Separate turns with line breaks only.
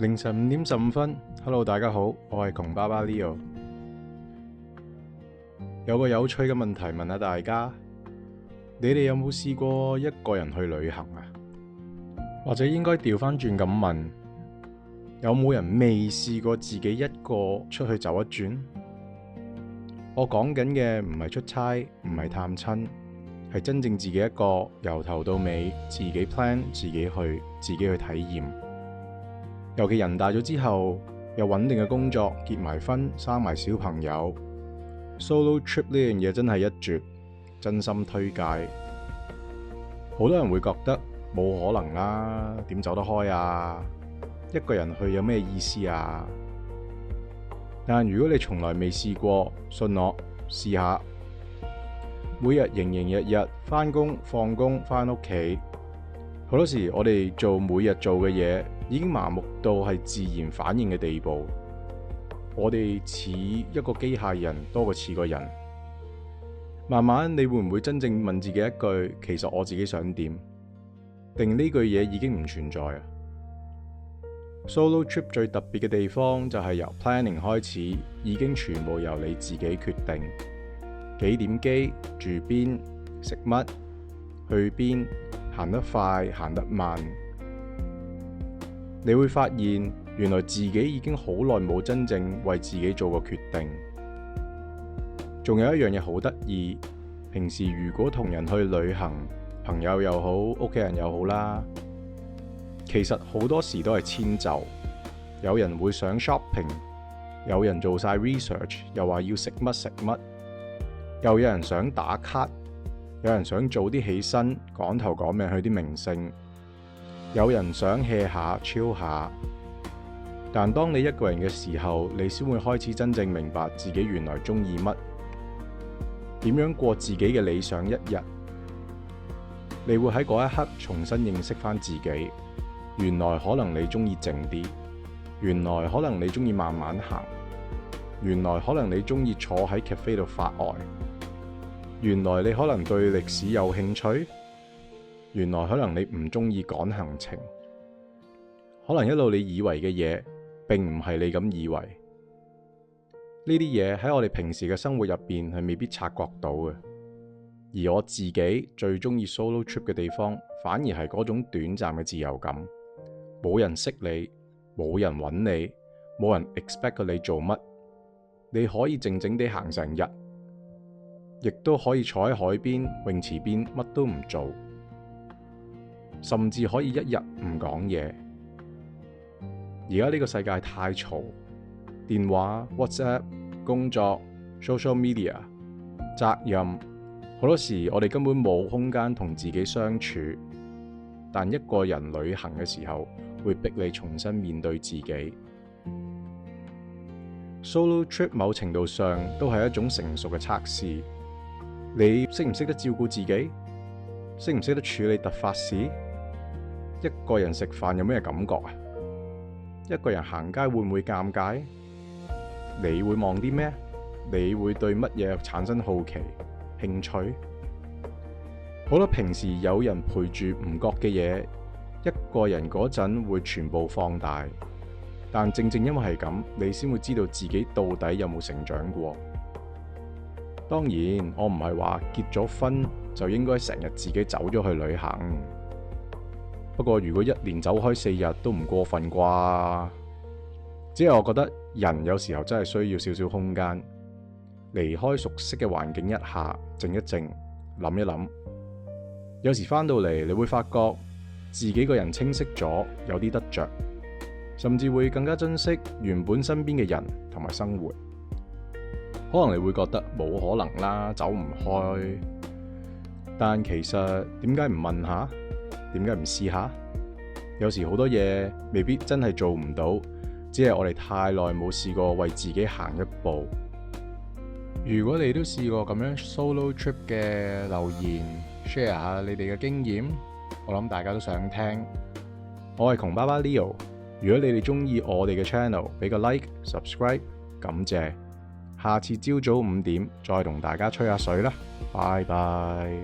凌晨5:15 Hello 大家好，我係窮爸爸 Leo。有個有趣嘅問題問下大家，你哋有冇試過一個人去旅行啊？或者應該調翻轉咁問，有冇人未試過自己一個出去走一轉？我講緊嘅唔係出差，唔係探親，係真正自己一個由頭到尾自己 plan、自己去、自己去體驗。尤其人大咗之後，有穩定嘅工作，結埋婚，生埋小朋友，Solo trip 呢樣嘢真係一絕，真心推介。好多人會覺得冇可能啦，點走得開啊？一個人去有咩意思啊？但如果你從來未試過，信我，試下。每日營營役役返工放工返屋企，好多時我哋做每日做嘅嘢，已經麻木到係自然反應嘅地步。我哋似一個機械人多過似個人。慢慢你會唔會真正問自己一句，其實我自己想點？定呢句嘢已經唔存在啊？Solo trip 最特別嘅地方就係由 planning 開始，已經全部由你自己決定。幾點機，住邊，食乜，去邊，行得快，行得慢。你會發現，原來自己已經好耐冇真正為自己做過決定。仲有一樣嘢好得意，平時如果同人去旅行，朋友又好，屋企人又好啦，其實好多時都係遷就。有人會想 shopping， 有人做晒 research， 又話要食乜食乜，又有人想打卡，有人想早啲起身，趕頭趕命去啲名勝，有人想 hea 下 chill 下。但當你一個人嘅時候，你先會開始真正明白自己原來中意乜，點樣過自己嘅理想一日。你會喺嗰一刻重新認識返自己，原來可能你中意靜啲，原來可能你中意慢慢行，原來可能你中意坐喺 cafe 度發呆，原來你可能對歷史有興趣，原來可能你唔中意趕行程，可能一路你以為嘅嘢並唔係你咁以為。呢啲嘢喺我哋平時嘅生活入邊係未必察覺到嘅。而我自己最中意 solo trip 嘅地方，反而係嗰種短暫嘅自由感。冇人識你，冇人揾你，冇人 expect 你做乜，你可以靜靜地行成日，亦都可以坐喺海邊、泳池邊，乜都唔做，甚至可以一日唔講嘢。而家呢個世界太嘈，電話、WhatsApp、工作、social media、責任，好多時我哋根本冇空間同自己相處。但一個人旅行嘅時候，會逼你重新面對自己。Solo trip 某程度上都係一種成熟嘅測試。你識唔識得照顧自己？識唔識得處理突發事？一個人食飯有咩感覺啊？一個人行街會唔會尷尬？你會望啲咩？你會對乜嘢產生好奇、興趣？好多平時有人陪住唔覺嘅嘢，一個人嗰陣會全部放大。但正正因為係咁，你先會知道自己到底有冇成長過。當然，我唔係話結咗婚就應該成日自己走咗去旅行。不過如果一年走開4日都唔過分啩。只係我覺得人有時候真係需要少少空間，離開熟悉嘅環境一下，靜一靜，諗一諗。有時返到嚟，你會發覺自己個人清晰咗，有啲得着，甚至會更加珍惜原本身邊嘅人同埋生活。可能你會覺得冇可能啦，走唔開。但其實點解唔問下？點解唔試下？有時好多嘢未必真係做唔到，只係我哋太耐冇試過為自己行一步。如果你都試過咁樣 solo trip 嘅，留言 share 下你哋嘅經驗，我諗大家都想聽。我係窮爸爸 Leo， 如果你哋中意我哋嘅 channel， 俾個 like subscribe， 感謝。下次朝早5點再同大家吹下水啦，拜拜。